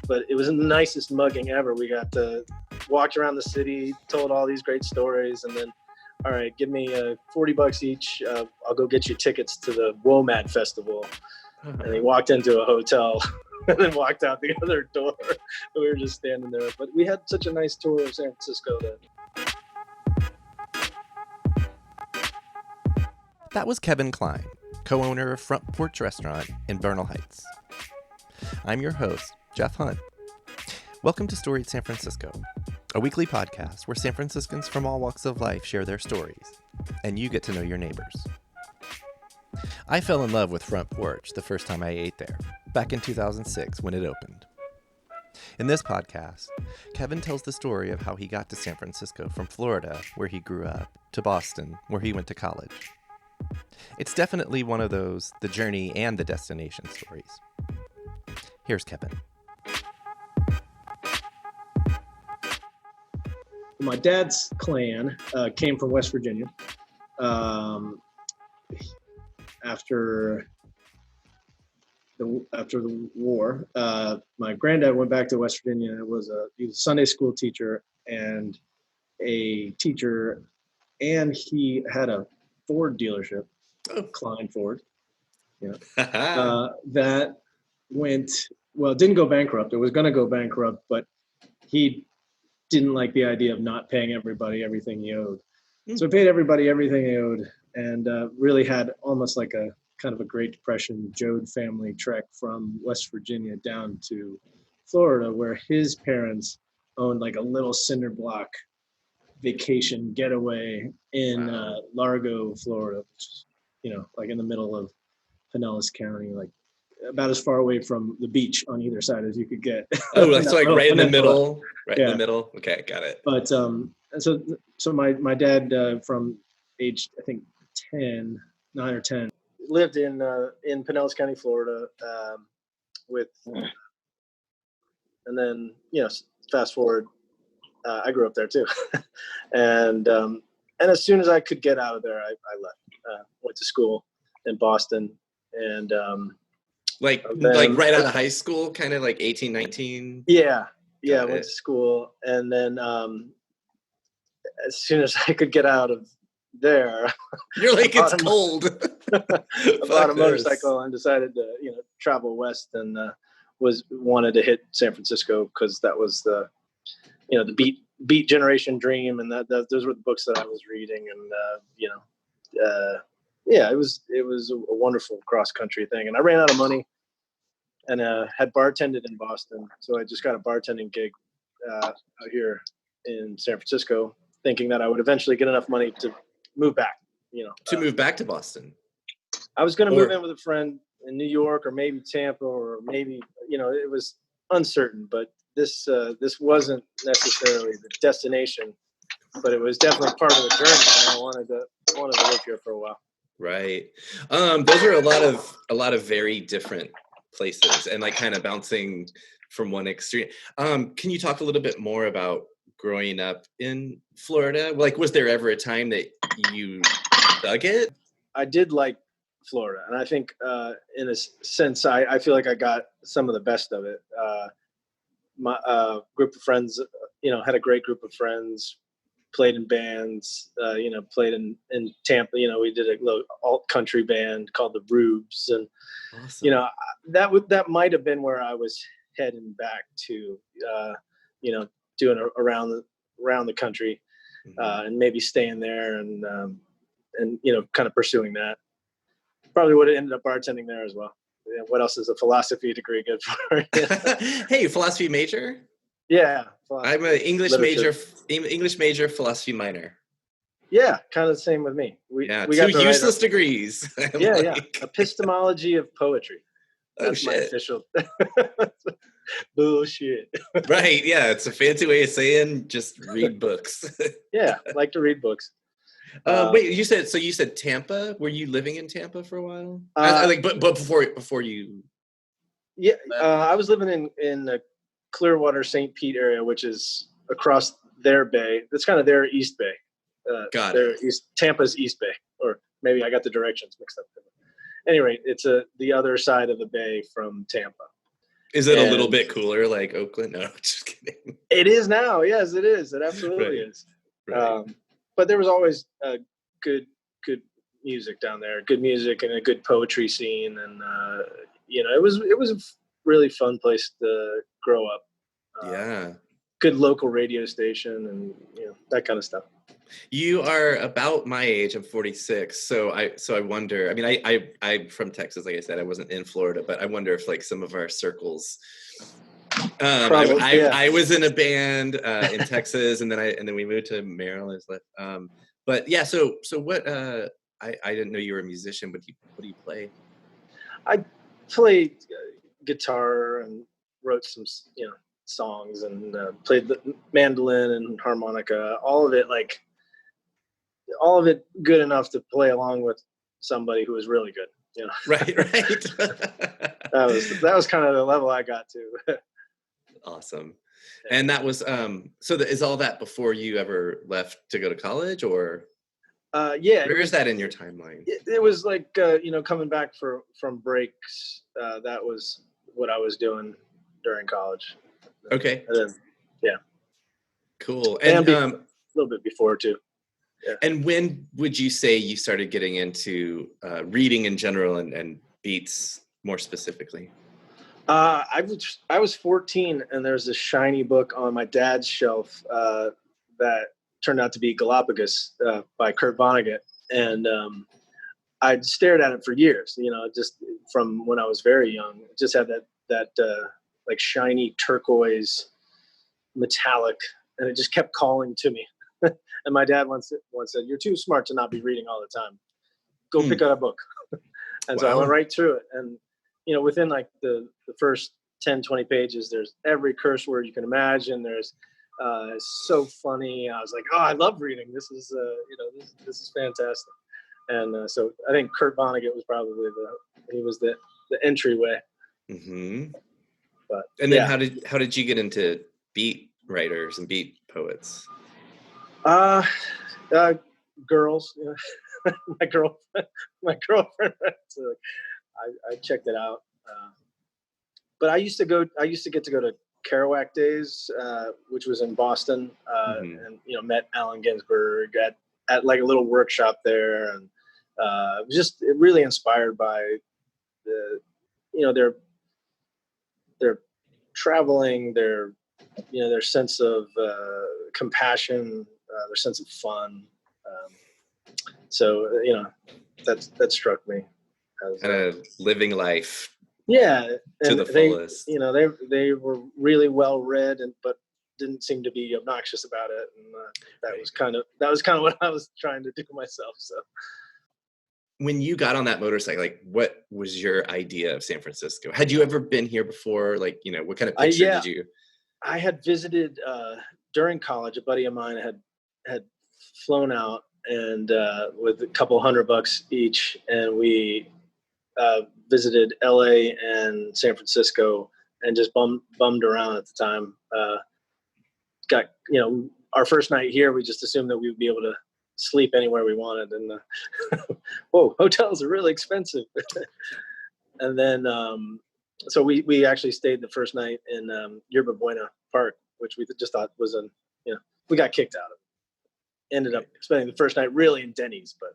but it was the nicest mugging ever. We got to walk around the city, told all these great stories, and then, all right, give me $40 each. I'll go get you tickets to the WOMAD festival. And he walked into a hotel and then walked out the other door. We were just standing there. But we had such a nice tour of San Francisco then. That was Kevin Cline, co-owner of Front Porch restaurant in Bernal Heights. I'm your host, Jeff Hunt. Welcome to Storied San Francisco, a weekly podcast where San Franciscans from all walks of life share their stories, and you get to know your neighbors. I fell in love with Front Porch the first time I ate there, back in 2006 when it opened. In this podcast, Kevin tells the story of how he got to San Francisco from Florida, where he grew up, to Boston, where he went to college. It's definitely one of those the journey and the destination stories. Here's Kevin. My dad's clan came from West Virginia. After the war, my granddad went back to West Virginia. He was a Sunday school teacher and a teacher, and he had a Ford dealership, Cline Ford. Yeah, that didn't go bankrupt. It was going to go bankrupt, but he didn't like the idea of not paying everybody everything he owed. So he paid everybody everything he owed, and really had almost like a kind of a Great Depression Joad family trek from West Virginia down to Florida, where his parents owned like a little cinder block vacation getaway in Largo, Florida, which is, like in the middle of Pinellas County, like about as far away from the beach on either side as you could get. Oh, that's like right in the middle. Right in the middle. Okay, got it. But and so my dad from age, I think 9 or 10, lived in Pinellas County, Florida, and then fast forward, I grew up there too, and as soon as I could get out of there, I left. Went to school in Boston, and like right out of high school, kind of like 18, 19. Yeah. I went to school, and then as soon as I could get out of there, you're like, it's cold. I bought a motorcycle and decided to travel west, and wanted to hit San Francisco because that was the beat generation dream, and those were the books that I was reading, and it was a wonderful cross country thing. And I ran out of money and had bartended in Boston, so I just got a bartending gig out here in San Francisco, thinking that I would eventually get enough money to move back. Move back to Boston. I was going to move in with a friend in New York, or maybe Tampa, or maybe it was uncertain. But this wasn't necessarily the destination, but it was definitely part of the journey. And I wanted to live here for a while. Right. Those are a lot of very different places, and like kind of bouncing from one extreme. Can you talk a little bit more about growing up in Florida? Like, was there ever a time that you dug it? I did like Florida, and I think in a sense, I feel like I got some of the best of it. My group of friends, had a great group of friends, played in bands, played in Tampa. We did a little alt country band called the Rubes, and awesome. That might have been where I was heading back to, doing around the country, and maybe staying there and kind of pursuing that. Probably would have ended up bartending there as well. What else is a philosophy degree good for? Hey, philosophy major? Yeah. I'm an English major, philosophy minor. Yeah, kind of the same with me. We got two useless degrees. Yeah. Epistemology of poetry. That's my official bullshit. Right, yeah. It's a fancy way of saying just read books. Yeah, like to read books. Wait, you said Tampa? Were you living in Tampa for a while? But before you. Yeah, I was living in the Clearwater, St. Pete area, which is across their bay. That's kind of their East Bay. Got it. Tampa's East Bay, or maybe I got the directions mixed up. At any rate, it's the other side of the bay from Tampa, Is it a little And bit cooler like Oakland? No, just kidding. it is now. Yes, it is. It absolutely Right. is. Right. But there was always good music down there, good music and a good poetry scene. And, it was a really fun place to grow up. Yeah. Good local radio station and, that kind of stuff. You are about my age. I'm 46. So I wonder, I mean, I'm from Texas. Like I said, I wasn't in Florida, but I wonder if like some of our circles, I was in a band in Texas, and then we moved to Maryland. But yeah, so what, I didn't know you were a musician. What do you play? I played guitar and wrote some, songs and played the mandolin and harmonica, all of it good enough to play along with somebody who was really good. Right. that was kind of the level I got to. Awesome. And that was is all that before you ever left to go to college, or yeah, where is that in your timeline? It was like coming back from breaks. That was what I was doing during college. Okay. And then, yeah. Cool. And a little bit before too. Yeah. And when would you say you started getting into reading in general and beats more specifically? I was 14, and there's this shiny book on my dad's shelf that turned out to be Galapagos by Kurt Vonnegut, and I'd stared at it for years. Just from when I was very young. It just had that like shiny turquoise metallic, and it just kept calling to me. And my dad once said, "You're too smart to not be reading all the time. Go pick out a book." And so I went right through it. And, within like the first 10, 20 pages, there's every curse word you can imagine. There's so funny. I was like, oh, I love reading. This is, this is fantastic. And so I think Kurt Vonnegut was probably the entryway. Mm-hmm. But, and then how did you get into beat writers and beat poets? Girls, my girlfriend. So I checked it out. But I used to get to go to Kerouac Days, which was in Boston, and met Allen Ginsberg at like a little workshop there, and just really inspired by their traveling, their sense of compassion, their sense of fun. So that struck me as living life. Yeah, to the fullest. They were really well read, but didn't seem to be obnoxious about it, and that was kind of what I was trying to do myself. So, when you got on that motorcycle, like, what was your idea of San Francisco? Had you ever been here before? Like, what kind of picture did you? I had visited during college. A buddy of mine had flown out and with a couple $100 each, and we visited LA and San Francisco and just bummed around at the time. Got, our first night here, we just assumed that we would be able to sleep anywhere we wanted. And whoa, hotels are really expensive. And then, so we actually stayed the first night in Yerba Buena Park, which we just thought was we got kicked out of it. Ended up spending the first night really in Denny's, but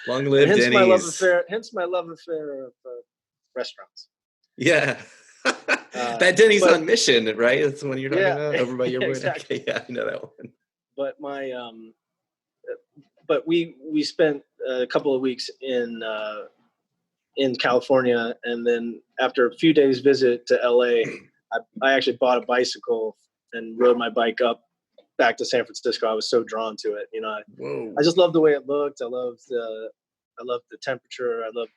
long live Denny's. Hence my love affair of restaurants. Yeah. That Denny's on Mission, right? That's the one you're talking about over by your exactly. Yeah, I know that one. But but we spent a couple of weeks in California, and then after a few days visit to LA, I actually bought a bicycle and rode my bike up back to San Francisco. I was so drawn to it. I just loved the way it looked. I loved the temperature. I loved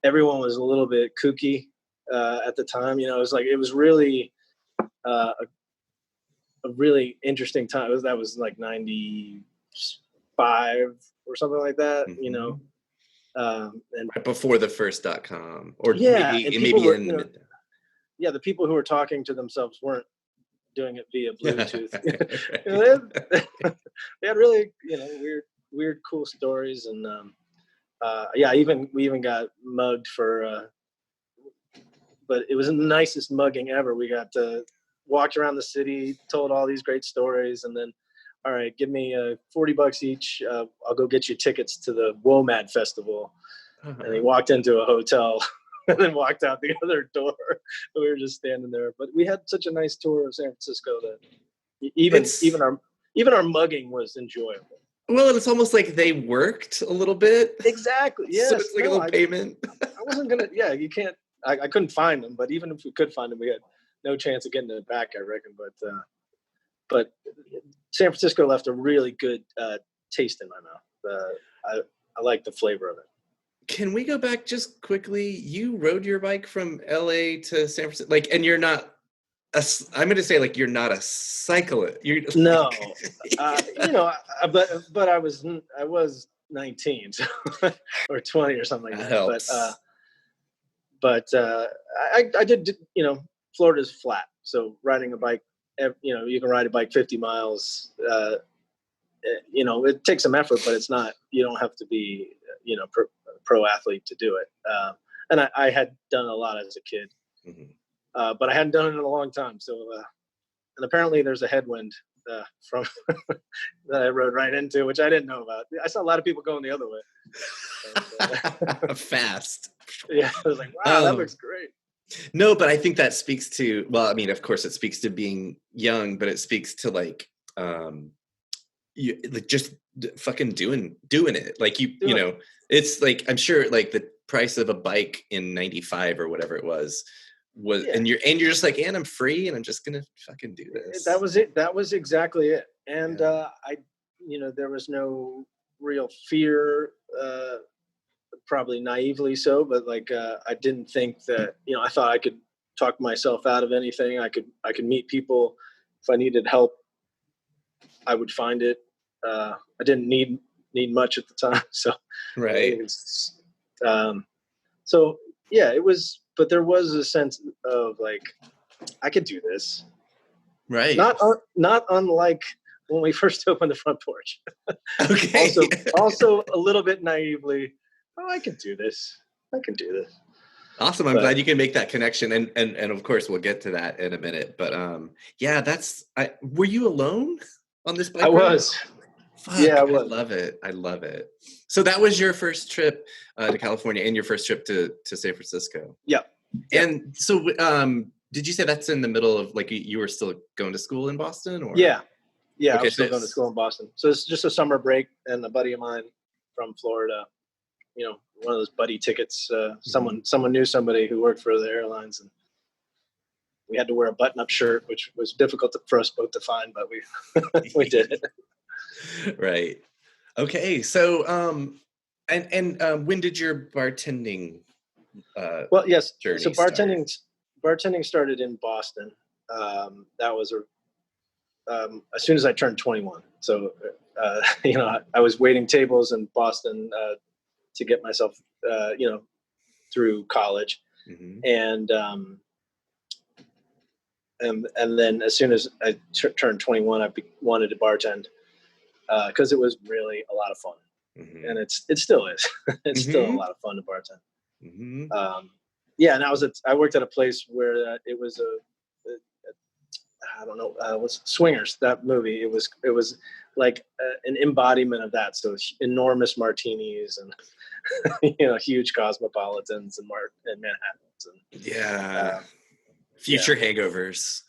everyone was a little bit kooky at the time. It was really a really interesting time. That was like 95 or something like that. Mm-hmm. And right before the first .com, or maybe the people who were talking to themselves weren't doing it via Bluetooth. They had really weird cool stories, and we even got mugged for but it was the nicest mugging ever. We got to walked around the city, told all these great stories, and then, all right, give me $40 each. I'll go get you tickets to the WOMAD festival. And he walked into a hotel and then walked out the other door. We were just standing there. But we had such a nice tour of San Francisco that even our mugging was enjoyable. Well, it's almost like they worked a little bit. Exactly. Yes. So it's like a little payment. I wasn't gonna. Yeah, you can't. I couldn't find them. But even if we could find them, we had no chance of getting it back, I reckon. But San Francisco left a really good taste in my mouth. I like the flavor of it. Can we go back just quickly? You rode your bike from LA to San Francisco, and you're not I'm going to say you're not a cyclist. No, but I was 19 so, or 20 or something like that. Helps. But I did, Florida's flat. So riding a bike, you can ride a bike 50 miles, it takes some effort, but it's not, you don't have to be, pro athlete to do it. And I had done a lot as a kid, but I hadn't done it in a long time. So, and apparently there's a headwind from that I rode right into, which I didn't know about. I saw a lot of people going the other way. And, fast. Yeah. I was like, wow, that looks great. No, but I think that speaks to, well, I mean, of course it speaks to being young, but it speaks to you just fucking doing it. It's I'm sure the price of a bike in 95 or whatever it was, yeah. and you're just and I'm free and I'm just going to fucking do this. That was it. That was exactly it. And, there was no real fear, probably naively so, but I didn't think that, I thought I could talk myself out of anything. I could meet people. If I needed help, I would find it. I didn't need much at the time. So, right. So yeah, it was, but there was a sense of I could do this. Right. Not unlike when we first opened the Front Porch. Okay. Also a little bit naively, I can do this. I can do this. Awesome. I'm glad you can make that connection. And of course we'll get to that in a minute, but yeah, were you alone on this bike? I was. Fuck, yeah, I was. I love it. So that was your first trip to California and your first trip to San Francisco. Yeah. And so, did you say that's in the middle of you were still going to school in Boston, or? Yeah. Okay, I was so still going to school in Boston. So it's just a summer break, and a buddy of mine from Florida, one of those buddy tickets. Someone knew somebody who worked for the airlines, and we had to wear a button-up shirt, which was difficult for us both to find, but we did it. Right. Okay. So, and when did your bartending? Well, yes. Journey so bartending started in Boston. That was as soon as I turned 21. So, I was waiting tables in Boston to get myself, through college, and then as soon as I turned 21, I wanted to bartend. Because it was really a lot of fun, and it still is. It's still a lot of fun to bartend. Yeah, and I worked at a place where it was I don't know, was Swingers, that movie. It was like an embodiment of that. So enormous martinis and huge cosmopolitans and Manhattans and yeah, future hangovers.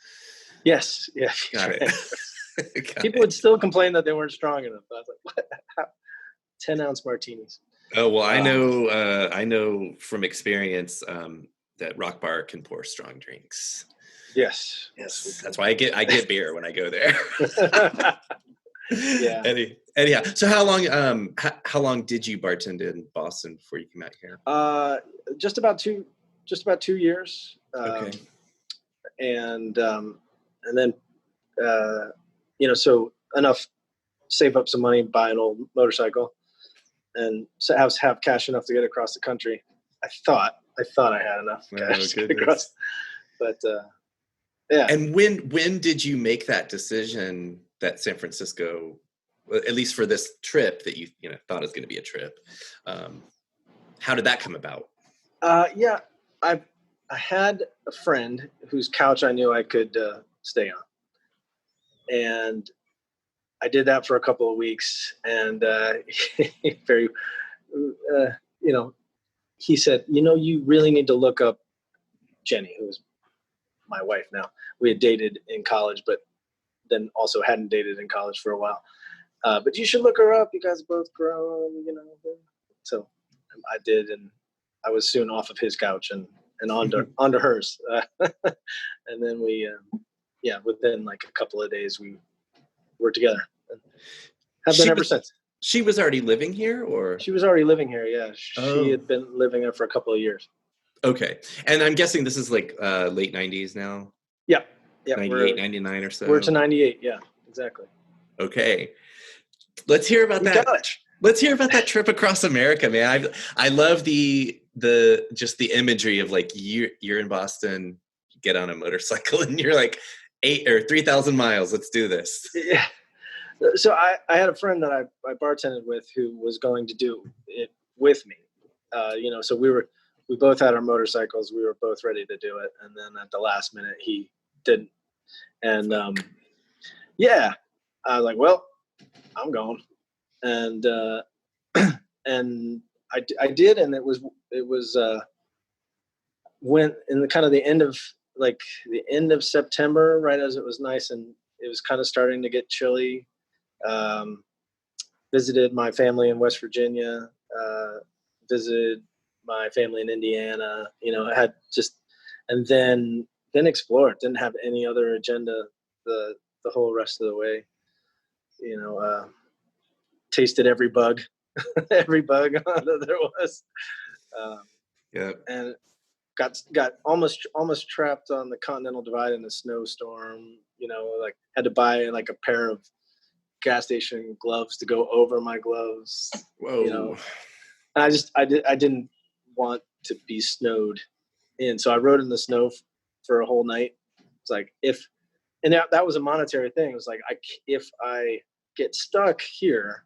Yes, yeah, got it. People would still complain that they weren't strong enough. I was like, what? 10-ounce martinis. Oh, well, I know from experience that Rock Bar can pour strong drinks. Yes. That's why I get beer when I go there. Yeah. Anyhow, so how long did you bartend in Boston before you came out here? Just about 2 years. Okay. And then so enough, save up some money, buy an old motorcycle, and have cash enough to get across the country. I thought I had enough cash to get across, but yeah. And when did you make that decision that San Francisco, at least for this trip that you thought was going to be a trip, how did that come about? Yeah, I I had a friend whose couch I knew I could stay on, and I did that for a couple of weeks, and very, he said, you really need to look up Jenny, who was my wife now. We had dated in college, but then also hadn't dated in college for a while. But you should look her up. You guys are both grown, So I did, and I was soon off of his couch and onto hers. And then we, within like a couple of days, we were together. Have been ever since. She was already living here, or? She was already living here, yeah. She had been living there for a couple of years. Okay. And I'm guessing this is like late 90s now? Yeah. 98, 99 or so? We're to 98, yeah, exactly. Okay. Let's hear about that. Let's hear about that trip across America, man. I love the imagery of like you're in Boston, you get on a motorcycle and you're like 3,000 miles. Let's do this. Yeah. So I had a friend that I bartended with who was going to do it with me. So we both had our motorcycles. We were both ready to do it. And then at the last minute, he didn't. And I was like, well, I'm going. And and I did. And it was when in the kind of the end of September, right as it was nice and it was kind of starting to get chilly. Visited my family in West Virginia, visited my family in Indiana, I had and then explored, didn't have any other agenda the whole rest of the way, tasted every bug, that there was. And got almost trapped on the Continental Divide in a snowstorm, had to buy like a pair of gas station gloves to go over my gloves. Whoa. I didn't want to be snowed in, so I rode in the snow for a whole night. It's like that was a monetary thing. It was like if I get stuck here,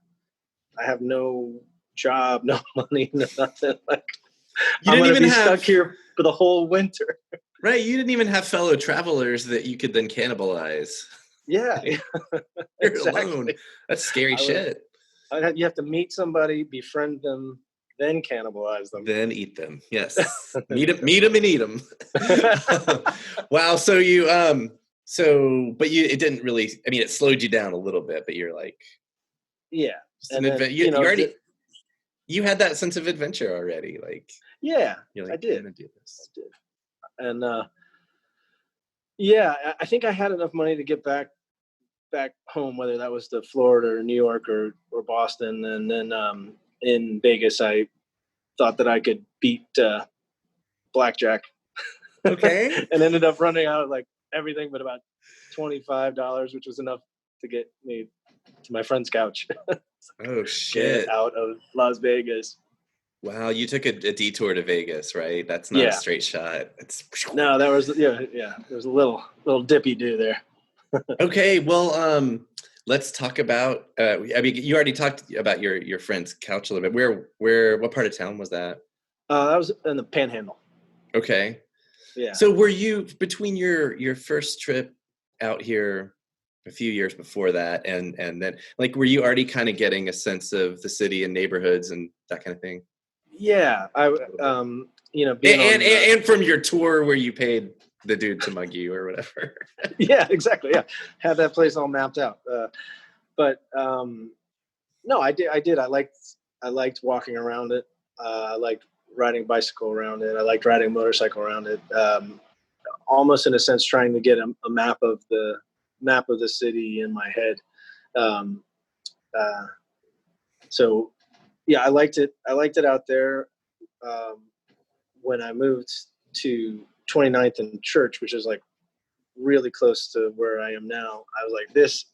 I have no job, no money, no nothing. Like I'm gonna be stuck here for the whole winter. Right, you didn't even have fellow travelers that you could then cannibalize. Yeah. You're alone. That's scary shit. You have to meet somebody, befriend them, then cannibalize them. Then eat them. Yes. meet them and eat them. Wow. So you, it didn't really, it slowed you down a little bit, but you're like, yeah. You had that sense of adventure already. Like, yeah, you're like, I did. I'm gonna do this. I did. And, I think I had enough money to get back home, whether that was to Florida or New York or Boston. And then in Vegas, I thought that I could beat blackjack. Okay. And ended up running out of like everything but about $25, which was enough to get me to my friend's couch. Oh, shit. Get out of Las Vegas. Wow, you took a detour to Vegas, right? That's not a straight shot. No, that was there's a little dippy do there. Okay, well, let's talk about. You already talked about your friend's couch a little bit. What part of town was that? That was in the Panhandle. Okay. Yeah. So were you between your first trip out here a few years before that, and then like were you already kind of getting a sense of the city and neighborhoods and that kind of thing? Yeah, and from your tour where you paid the dude to mug you or whatever. Yeah, exactly. Yeah, had that place all mapped out. But no, I did. I liked walking around it. I liked riding bicycle around it. I liked riding motorcycle around it. Almost in a sense, trying to get a map of the city in my head. So. Yeah, I liked it. I liked it out there. When I moved to 29th and Church, which is like really close to where I am now, I was like, this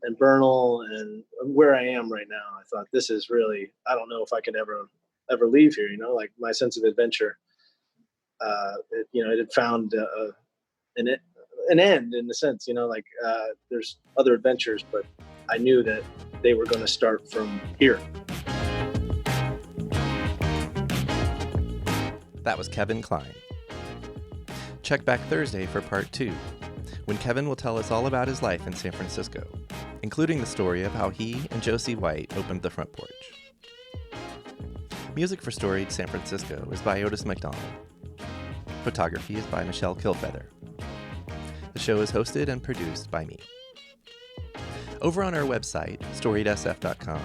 and Bernal and where I am right now. I thought this is really, I don't know if I could ever leave here. Like my sense of adventure. It had found an end in the sense. There's other adventures, but I knew that they were going to start from here. That was Kevin Cline. Check back Thursday for part 2, when Kevin will tell us all about his life in San Francisco, including the story of how he and Josey White opened the Front Porch. Music for Storied San Francisco is by Otis McDonald. Photography is by Michelle Kilfeather. The show is hosted and produced by me. Over on our website, storiedsf.com,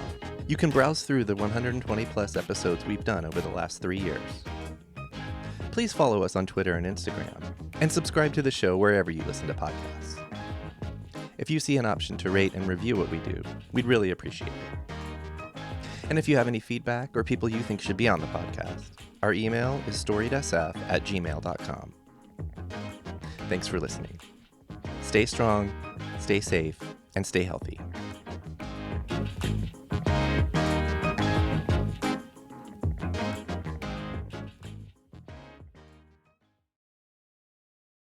you can browse through the 120 plus episodes we've done over the last 3 years. Please follow us on Twitter and Instagram, and subscribe to the show wherever you listen to podcasts. If you see an option to rate and review what we do, we'd really appreciate it. And if you have any feedback or people you think should be on the podcast, our email is storiedsf@gmail.com. Thanks for listening. Stay strong, stay safe, and stay healthy.